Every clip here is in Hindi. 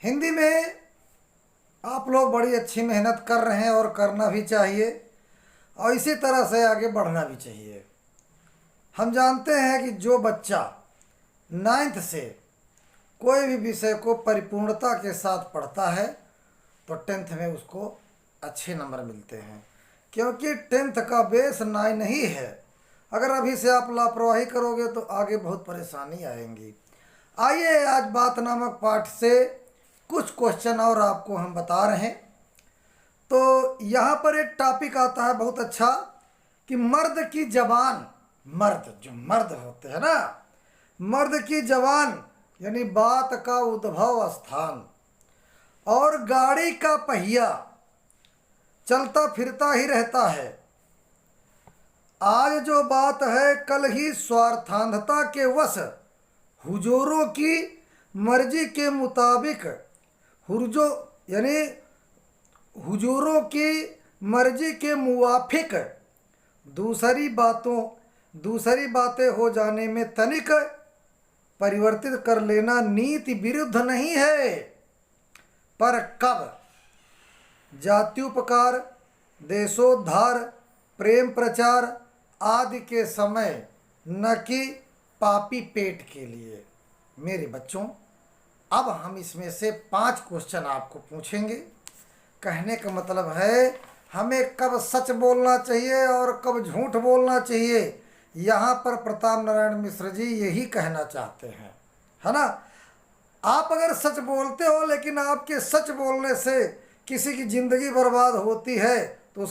हिंदी में आप लोग बड़ी अच्छी मेहनत कर रहे हैं और करना भी चाहिए और इसी तरह से आगे बढ़ना भी चाहिए। हम जानते हैं कि जो बच्चा 9th से कोई भी विषय को परिपूर्णता के साथ पढ़ता है तो 10th में उसको अच्छे नंबर मिलते हैं, क्योंकि 10th का बेस 9 ही है। अगर अभी से आप लापरवाही करोगे तो आगे बहुत परेशानी आएंगी। आइए आज बात नामक पाठ से कुछ क्वेश्चन और आपको हम बता रहे हैं। तो यहाँ पर एक टॉपिक आता है बहुत अच्छा कि मर्द की जबान, मर्द जो मर्द होते हैं ना, मर्द की जबान यानी बात का उद्भव स्थान, और गाड़ी का पहिया चलता फिरता ही रहता है। आज जो बात है कल ही स्वार्थांधता के वश हुजूरों की मर्जी के मुताबिक, हुजूरों यानी हुजूरों की मर्जी के मुवाफिक दूसरी बातें हो जाने में तनिक परिवर्तित कर लेना नीति विरुद्ध नहीं है, पर कब जात्युपकार, देशोद्धार, प्रेम प्रचार आदि के समय, न कि पापी पेट के लिए। मेरे बच्चों, अब हम इसमें से 5 क्वेश्चन आपको पूछेंगे। कहने का मतलब है हमें कब सच बोलना चाहिए और कब झूठ बोलना चाहिए। यहाँ पर प्रताप नारायण मिश्र जी यही कहना चाहते हैं, है ना। आप अगर सच बोलते हो लेकिन आपके सच बोलने से किसी की ज़िंदगी बर्बाद होती है तो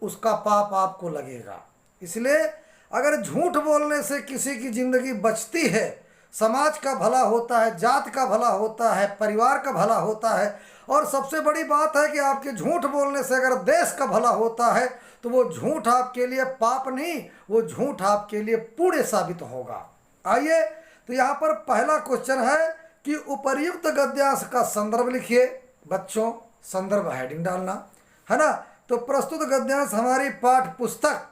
उसका पाप आपको लगेगा। इसलिए अगर झूठ बोलने से किसी की ज़िंदगी बचती है, समाज का भला होता है, जात का भला होता है, परिवार का भला होता है, और सबसे बड़ी बात है कि आपके झूठ बोलने से अगर देश का भला होता है तो वो झूठ आपके लिए पाप नहीं, वो झूठ आपके लिए पुण्य साबित होगा। आइए, तो यहाँ पर पहला क्वेश्चन है कि उपर्युक्त गद्यांश का संदर्भ लिखिए। बच्चों, संदर्भ हेडिंग डालना है ना। तो प्रस्तुत गद्यांश हमारी पाठ पुस्तक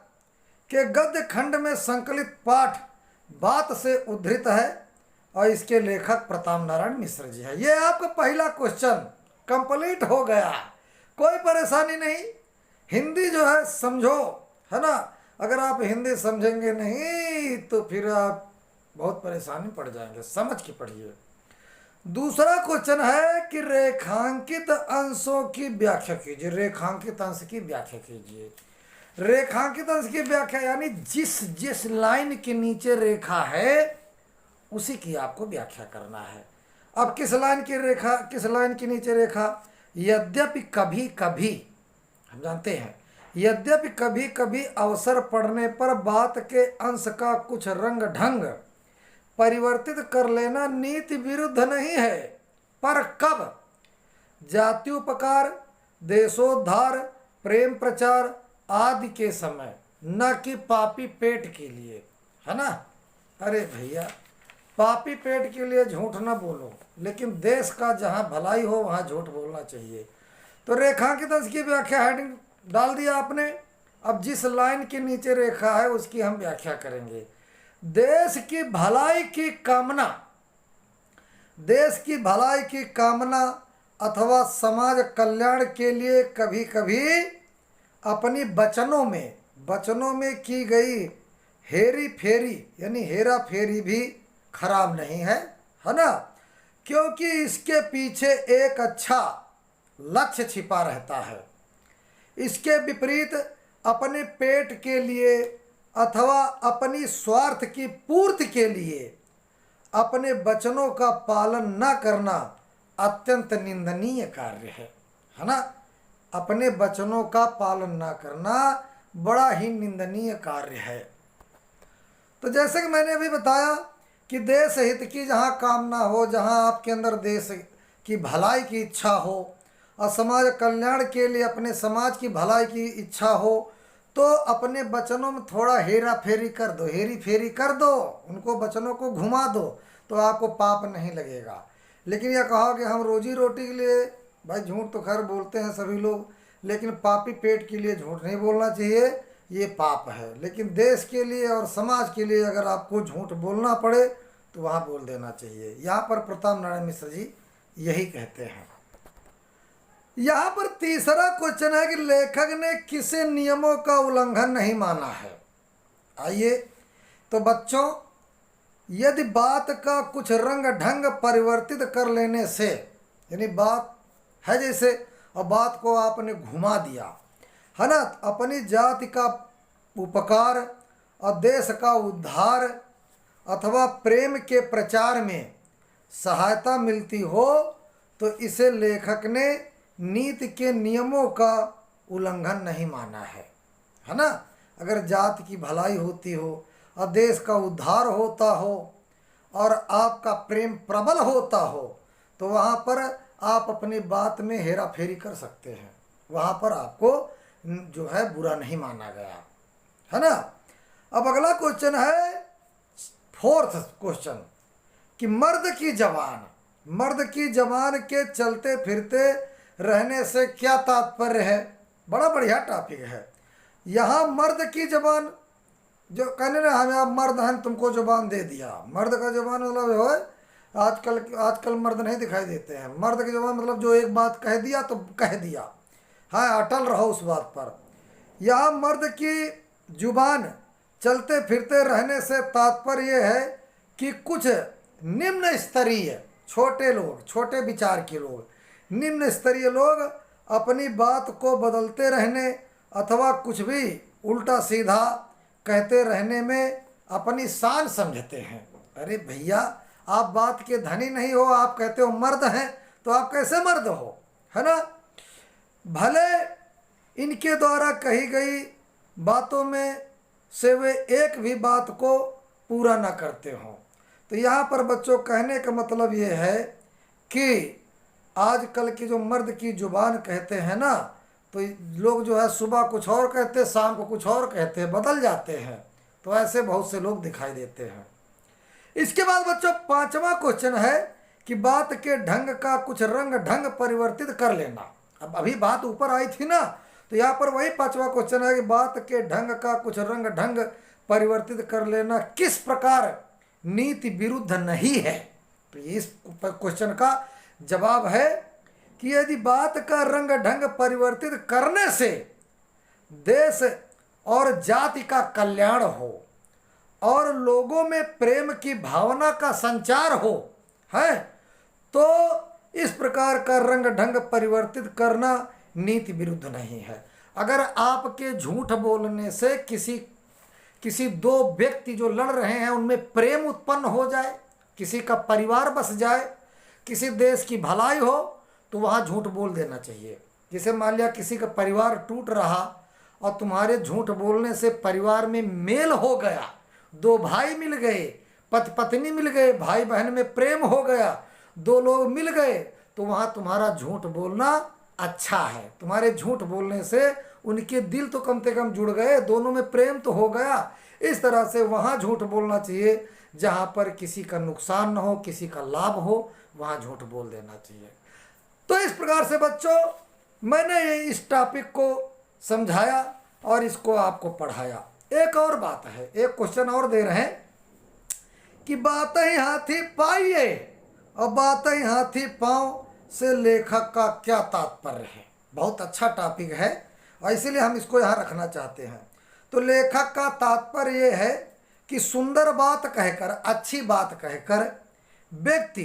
के गद्य खंड में संकलित पाठ बात से उद्धृत है और इसके लेखक प्रताप नारायण मिश्र जी है। ये आपका पहला क्वेश्चन कंप्लीट हो गया, कोई परेशानी नहीं। हिंदी जो है समझो, है ना। अगर आप हिंदी समझेंगे नहीं तो फिर आप बहुत परेशानी पड़ जाएंगे, समझ के पढ़िए। दूसरा क्वेश्चन है कि रेखांकित अंशों की व्याख्या कीजिए। रेखांकित अंश की व्याख्या कीजिए। रेखांकित अंश की व्याख्या यानी जिस जिस लाइन के नीचे रेखा है उसी की आपको व्याख्या करना है। अब किस लाइन की रेखा, किस लाइन के नीचे रेखा। यद्यपि कभी कभी, हम जानते हैं, यद्यपि कभी कभी अवसर पड़ने पर बात के अंश का कुछ रंग ढंग परिवर्तित कर लेना नीति विरुद्ध नहीं है, पर कब जात्युपकार, देशोद्धार, प्रेम प्रचार आदि के समय, न कि पापी पेट के लिए, है ना। अरे भैया, पापी पेट के लिए झूठ ना बोलो, लेकिन देश का जहाँ भलाई हो वहाँ झूठ बोलना चाहिए। तो रेखांकित अंश की व्याख्या हेडिंग डाल दिया आपने। अब जिस लाइन के नीचे रेखा है उसकी हम व्याख्या करेंगे। देश की भलाई की कामना, देश की भलाई की कामना अथवा समाज कल्याण के लिए कभी कभी अपनी वचनों में की गई हेरी फेरी यानी हेरा फेरी भी खराब नहीं है, है ना, क्योंकि इसके पीछे एक अच्छा लक्ष्य छिपा रहता है। इसके विपरीत अपने पेट के लिए अथवा अपनी स्वार्थ की पूर्ति के लिए अपने वचनों का पालन न करना अत्यंत निंदनीय कार्य है ना। अपने वचनों का पालन न करना बड़ा ही निंदनीय कार्य है। तो जैसे कि मैंने अभी बताया कि देश हित की जहाँ कामना हो, जहाँ आपके अंदर देश की भलाई की इच्छा हो और समाज कल्याण के लिए अपने समाज की भलाई की इच्छा हो, तो अपने वचनों में थोड़ा हेरा फेरी कर दो, हेरी फेरी कर दो, उनको वचनों को घुमा दो तो आपको पाप नहीं लगेगा। लेकिन यह कहो कि हम रोजी रोटी के लिए, भाई झूठ तो खैर बोलते हैं सभी लोग, लेकिन पापी पेट के लिए झूठ नहीं बोलना चाहिए, ये पाप है। लेकिन देश के लिए और समाज के लिए अगर आपको झूठ बोलना पड़े तो वहाँ बोल देना चाहिए। यहाँ पर प्रताप नारायण मिश्र जी यही कहते हैं। यहाँ पर तीसरा क्वेश्चन है कि लेखक ने किस नियमों का उल्लंघन नहीं माना है। आइए, तो बच्चों, यदि बात का कुछ रंग ढंग परिवर्तित कर लेने से, यानी बात है जैसे, और बात को आपने घुमा दिया है ना, अपनी जाति का उपकार और देश का उद्धार अथवा प्रेम के प्रचार में सहायता मिलती हो, तो इसे लेखक ने नीति के नियमों का उल्लंघन नहीं माना है ना। अगर जाति की भलाई होती हो और देश का उद्धार होता हो और आपका प्रेम प्रबल होता हो, तो वहाँ पर आप अपनी बात में हेरा फेरी कर सकते हैं, वहाँ पर आपको जो है बुरा नहीं माना गया, है ना। अब अगला क्वेश्चन है, फोर्थ क्वेश्चन, कि मर्द की जबान के चलते फिरते रहने से क्या तात्पर्य है। बड़ा बढ़िया टॉपिक है। यहाँ मर्द की जबान, जो कहने ना हमें आप मर्द हैं तुमको जबान दे दिया, मर्द का जबान मतलब हो, आजकल मर्द नहीं दिखाई देते हैं। मर्द की जबान मतलब जो एक बात कह दिया तो कह दिया, हाँ, अटल रहो उस बात पर। यहाँ मर्द की जुबान चलते फिरते रहने से तात्पर्य है कि कुछ निम्न स्तरीय छोटे लोग, छोटे विचार के लोग, निम्न स्तरीय लोग अपनी बात को बदलते रहने अथवा कुछ भी उल्टा सीधा कहते रहने में अपनी शान समझते हैं। अरे भैया, आप बात के धनी नहीं हो, आप कहते हो मर्द हैं, तो आप कैसे मर्द हो, है ना। भले इनके द्वारा कही गई बातों में से वे एक भी बात को पूरा ना करते हों। तो यहाँ पर बच्चों कहने का मतलब ये है कि आजकल की जो मर्द की जुबान कहते हैं ना, तो लोग जो है सुबह कुछ और कहते हैं, शाम को कुछ और कहते हैं, बदल जाते हैं। तो ऐसे बहुत से लोग दिखाई देते हैं। इसके बाद बच्चों पांचवा क्वेश्चन है कि बात के ढंग का कुछ रंग ढंग परिवर्तित कर लेना। अब अभी बात ऊपर आई थी ना, तो यहाँ पर वही पांचवा क्वेश्चन है कि बात के ढंग का कुछ रंग ढंग परिवर्तित कर लेना किस प्रकार नीति विरुद्ध नहीं है। तो इस क्वेश्चन का जवाब है कि यदि बात का रंग ढंग परिवर्तित करने से देश और जाति का कल्याण हो और लोगों में प्रेम की भावना का संचार हो, है, तो इस प्रकार का रंग ढंग परिवर्तित करना नीति विरुद्ध नहीं है। अगर आपके झूठ बोलने से किसी दो व्यक्ति जो लड़ रहे हैं उनमें प्रेम उत्पन्न हो जाए, किसी का परिवार बस जाए, किसी देश की भलाई हो, तो वहाँ झूठ बोल देना चाहिए। जैसे मान लिया किसी का परिवार टूट रहा और तुम्हारे झूठ बोलने से परिवार में मेल हो गया, दो भाई मिल गए, पति पत्नी मिल गए, भाई बहन में प्रेम हो गया, दो लोग मिल गए, तो वहाँ तुम्हारा झूठ बोलना अच्छा है। तुम्हारे झूठ बोलने से उनके दिल तो कम से कम जुड़ गए, दोनों में प्रेम तो हो गया। इस तरह से वहाँ झूठ बोलना चाहिए जहाँ पर किसी का नुकसान न हो, किसी का लाभ हो, वहाँ झूठ बोल देना चाहिए। तो इस प्रकार से बच्चों मैंने ये इस टॉपिक को समझाया और इसको आपको पढ़ाया। एक और बात है, एक क्वेश्चन और दे रहे हैं कि बातें हाथी पाइए और बातें हाथी पांव से लेखक का क्या तात्पर्य है। बहुत अच्छा टॉपिक है और इसीलिए हम इसको यहाँ रखना चाहते हैं। तो लेखक का तात्पर्य ये है कि सुंदर बात कहकर, अच्छी बात कहकर व्यक्ति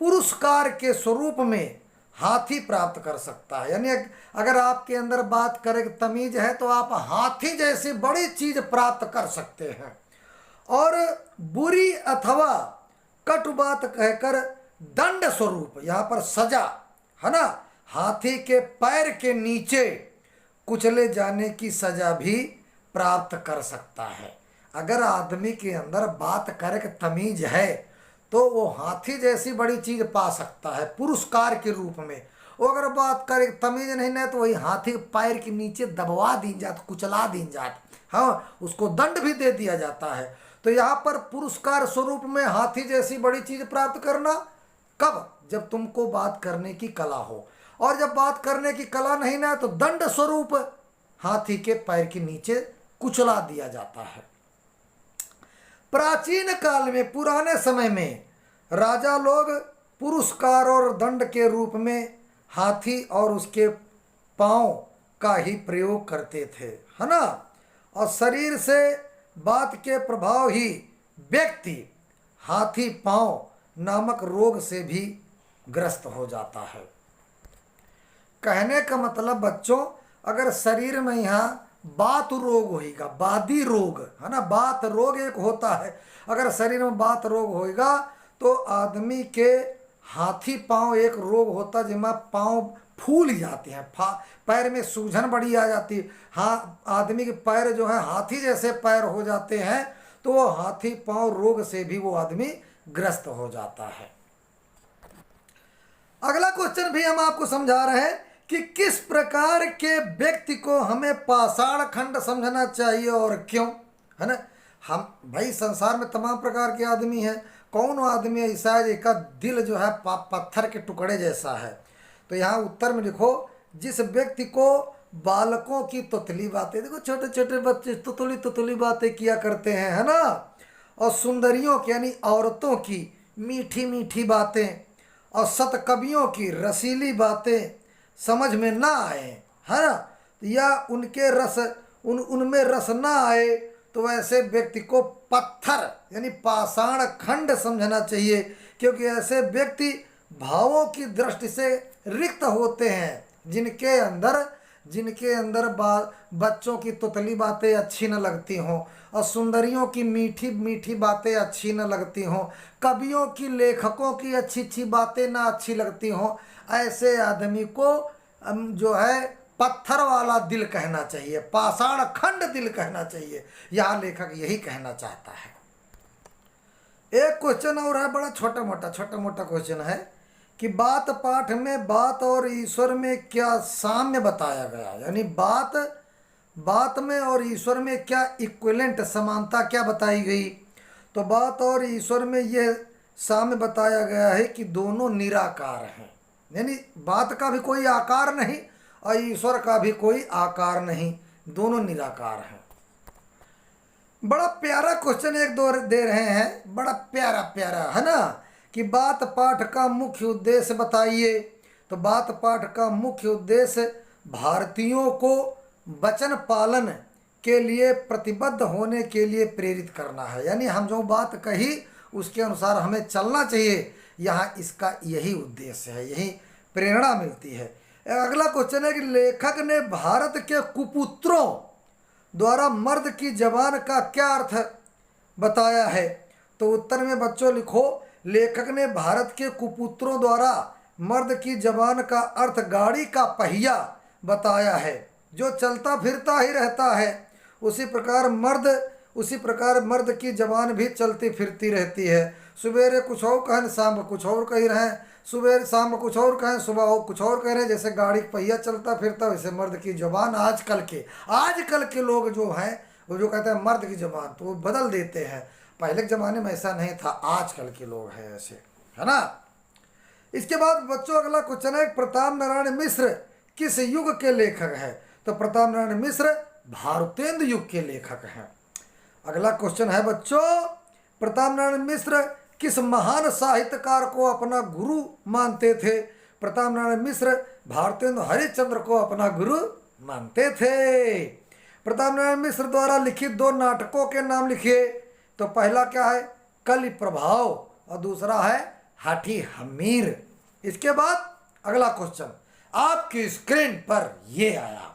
पुरस्कार के स्वरूप में हाथी प्राप्त कर सकता है। यानी अगर आपके अंदर बात करे तमीज है तो आप हाथी जैसी बड़ी चीज प्राप्त कर सकते हैं। और बुरी अथवा कटु बात कहकर दंड स्वरूप, यहाँ पर सजा है ना, हाथी के पैर के नीचे कुचले जाने की सजा भी प्राप्त कर सकता है। अगर आदमी के अंदर बात करे तमीज है तो वो हाथी जैसी बड़ी चीज पा सकता है पुरस्कार के रूप में। वो अगर बात करे तमीज नहीं है तो वही हाथी के पैर के नीचे दबवा दी जाती, कुचला दी जाती, हाँ, उसको दंड भी दे दिया जाता है। तो यहाँ पर पुरस्कार स्वरूप में हाथी जैसी बड़ी चीज प्राप्त करना कब? जब तुमको बात करने की कला हो, और जब बात करने की कला नहीं ना तो दंड स्वरूप हाथी के पैर के नीचे कुचला दिया जाता है। प्राचीन काल में, पुराने समय में राजा लोग पुरस्कार और दंड के रूप में हाथी और उसके पांव का ही प्रयोग करते थे, है ना। और शरीर से बात के प्रभाव ही व्यक्ति हाथी पांव नामक रोग से भी ग्रस्त हो जाता है। कहने का मतलब बच्चों, अगर शरीर में यहाँ बात रोग होगा, बादी रोग, है ना, बात रोग एक होता है, अगर शरीर में बात रोग होगा तो आदमी के हाथी पांव एक रोग होता जिसमें पांव फूल जाते हैं, पैर में सूजन बड़ी आ जाती है। हाँ, आदमी के पैर जो है हाथी जैसे पैर हो जाते हैं, तो वो हाथी पांव रोग से भी वो आदमी ग्रस्त हो जाता है। अगला क्वेश्चन भी हम आपको समझा रहे हैं कि किस प्रकार के व्यक्ति को हमें पाषाण खंड समझना चाहिए और क्यों, है ना। हम भाई संसार में तमाम प्रकार के आदमी हैं, कौन आदमी ऐसा है जिसका दिल जो है पत्थर के टुकड़े जैसा है। तो यहाँ उत्तर में लिखो, जिस व्यक्ति को बालकों की तुतली बातें, देखो छोटे छोटे बच्चे तुतली तुतली बातें किया करते हैं, है ना, और सुंदरियों की यानी औरतों की मीठी मीठी बातें और सतकवियों की रसीली बातें समझ में ना आए, है ना, या उनके रस उनमें रस ना आए, तो वैसे व्यक्ति को पत्थर यानी पाषाण खंड समझना चाहिए, क्योंकि ऐसे व्यक्ति भावों की दृष्टि से रिक्त होते हैं, जिनके अंदर बच्चों की तुतली बातें अच्छी न लगती हों और सुंदरियों की मीठी मीठी बातें अच्छी न लगती हों, कवियों की लेखकों की अच्छी अच्छी बातें ना अच्छी लगती हों, ऐसे आदमी को जो है पत्थर वाला दिल कहना चाहिए, पाषाण खंड दिल कहना चाहिए। यहाँ लेखक यही कहना चाहता है। एक क्वेश्चन और है, बड़ा छोटा मोटा क्वेश्चन है कि बात पाठ में बात और ईश्वर में क्या साम्य बताया गया, यानी बात में और ईश्वर में क्या इक्विवेलेंट समानता क्या बताई गई। तो बात और ईश्वर में यह साम्य बताया गया है कि दोनों निराकार हैं, यानी बात का भी कोई आकार नहीं और ईश्वर का भी कोई आकार नहीं, दोनों निराकार हैं। बड़ा प्यारा क्वेश्चन एक दो दे रहे हैं, बड़ा प्यारा है ना, कि बात पाठ का मुख्य उद्देश्य बताइए। तो बात पाठ का मुख्य उद्देश्य भारतीयों को वचन पालन के लिए प्रतिबद्ध होने के लिए प्रेरित करना है, यानी हम जो बात कही उसके अनुसार हमें चलना चाहिए। यहाँ इसका यही उद्देश्य है, यही प्रेरणा मिलती है। अगला क्वेश्चन है कि लेखक ने भारत के कुपुत्रों द्वारा मर्द की जबान का क्या अर्थ बताया है। तो उत्तर में बच्चों लिखो, लेखक ने भारत के कुपुत्रों द्वारा मर्द की जबान का अर्थ गाड़ी का पहिया बताया है, जो चलता फिरता ही रहता है। उसी प्रकार मर्द की जबान भी चलती फिरती रहती है। सवेरे कुछ और कहें, शाम को कुछ और कह रहे हैं, सुबह शाम को कुछ और कहें, सुबह कुछ और कह रहे हैं। जैसे गाड़ी का पहिया चलता फिरता, वैसे मर्द की जबान आजकल के लोग जो हैं वो जो कहते हैं मर्द की जबान, तो वो बदल देते हैं। पहले के ज़माने में ऐसा नहीं था, आजकल के लोग हैं ऐसे, है ना। इसके बाद बच्चों अगला क्वेश्चन है, प्रताप नारायण मिश्र किस युग के लेखक हैं। तो प्रताप नारायण मिश्र भारतेंदु युग के लेखक हैं। अगला क्वेश्चन है बच्चों, प्रताप नारायण मिश्र किस महान साहित्यकार को अपना गुरु मानते थे। प्रताप नारायण मिश्र भारतेंदु हरिश्चंद्र को अपना गुरु मानते थे। प्रताप नारायण मिश्र द्वारा लिखित 2 नाटकों के नाम लिखिए। तो पहला क्या है, कलि प्रभाव, और दूसरा है हाथी हमीर। इसके बाद अगला क्वेश्चन आपकी स्क्रीन पर ये आया,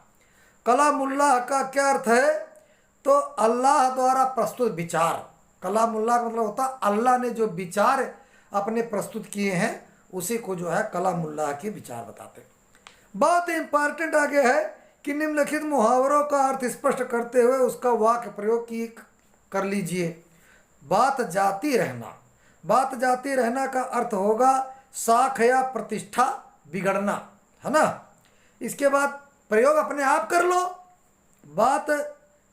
कलामुल्लाह का क्या अर्थ है। तो अल्लाह द्वारा प्रस्तुत विचार, कलामुल्लाह का मतलब होता अल्लाह ने जो विचार अपने प्रस्तुत किए हैं उसी को जो है कलामुल्लाह के विचार बताते। बहुत इंपॉर्टेंट आगे है कि निम्नलिखित मुहावरों का अर्थ स्पष्ट करते हुए उसका वाक्य प्रयोग कर लीजिए। बात जाती रहना का अर्थ होगा साख या प्रतिष्ठा बिगड़ना, है ना। इसके बाद प्रयोग अपने आप कर लो। बात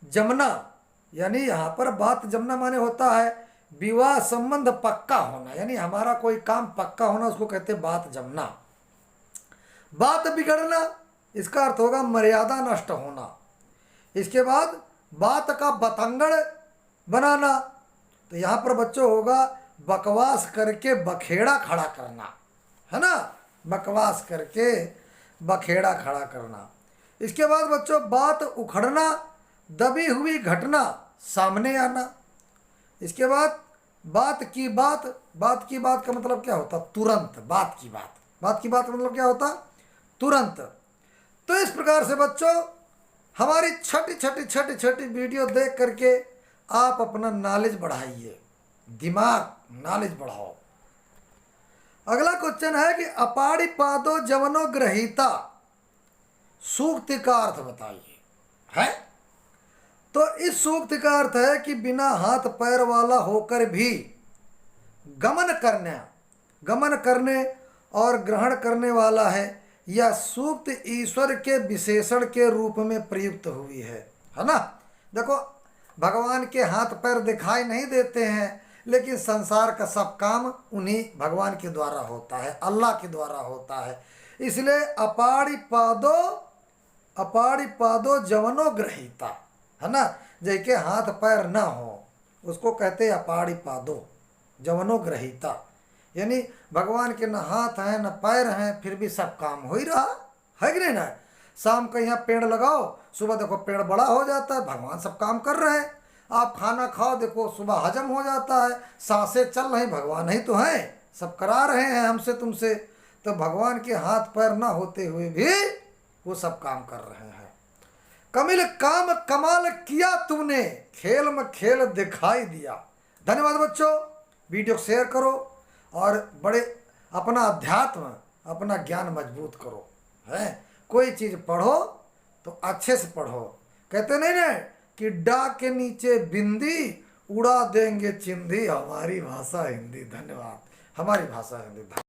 जमना, यानी यहाँ पर बात जमना माने होता है विवाह संबंध पक्का होना, यानी हमारा कोई काम पक्का होना, उसको कहते हैं बात जमना। बात बिगड़ना, इसका अर्थ होगा मर्यादा नष्ट होना। इसके बाद बात का बतंगड़ बनाना, तो यहाँ पर बच्चों होगा बकवास करके बखेड़ा खड़ा करना, है ना, बकवास करके बखेड़ा खड़ा करना। इसके बाद बच्चों बात उखड़ना, दबी हुई घटना सामने आना। इसके बाद बात की बात, बात की बात का मतलब क्या होता? तुरंत। बात की बात, बात की बात का मतलब क्या होता? तुरंत। तो इस प्रकार से बच्चों हमारी छोटी छोटी छोटी छोटी वीडियो देख करके आप अपना नॉलेज बढ़ाइए, दिमाग नॉलेज बढ़ाओ। अगला क्वेश्चन है कि अपाड़ी पादो जवनो ग्रहीता, सूक्ति का अर्थ बताइए। है तो इस सूक्ति का अर्थ है कि बिना हाथ पैर वाला होकर भी गमन करने और ग्रहण करने वाला है। यह सूक्त ईश्वर के विशेषण के रूप में प्रयुक्त हुई है ना। देखो भगवान के हाथ पैर दिखाई नहीं देते हैं, लेकिन संसार का सब काम उन्हीं भगवान के द्वारा होता है, अल्लाह के द्वारा होता है। इसलिए अपाड़ी पादो जवनो ग्रहीता, है ना, जैके हाथ पैर ना हो उसको कहते हैं अपाड़ी पादो जवनो ग्रहीता। यानी भगवान के न हाथ हैं न पैर हैं, फिर भी सब काम हो ही रहा है कि नहीं ना। शाम को यहाँ पेड़ लगाओ, सुबह देखो पेड़ बड़ा हो जाता है, भगवान सब काम कर रहे हैं। आप खाना खाओ, देखो सुबह हजम हो जाता है, सांसें चल रही, भगवान ही तो हैं, सब करा रहे हैं हमसे तुमसे। तो भगवान के हाथ पैर ना होते हुए भी वो सब काम कर रहे हैं। कमिल काम कमाल किया तुमने, खेल में खेल दिखाई दिया। धन्यवाद बच्चों, वीडियो शेयर करो और बड़े अपना अध्यात्म अपना ज्ञान मजबूत करो। है कोई चीज़ पढ़ो तो अच्छे से पढ़ो। कहते नहीं ना कि डा के नीचे बिंदी उड़ा देंगे चिंदी, हमारी भाषा हिंदी। धन्यवाद, हमारी भाषा हिंदी।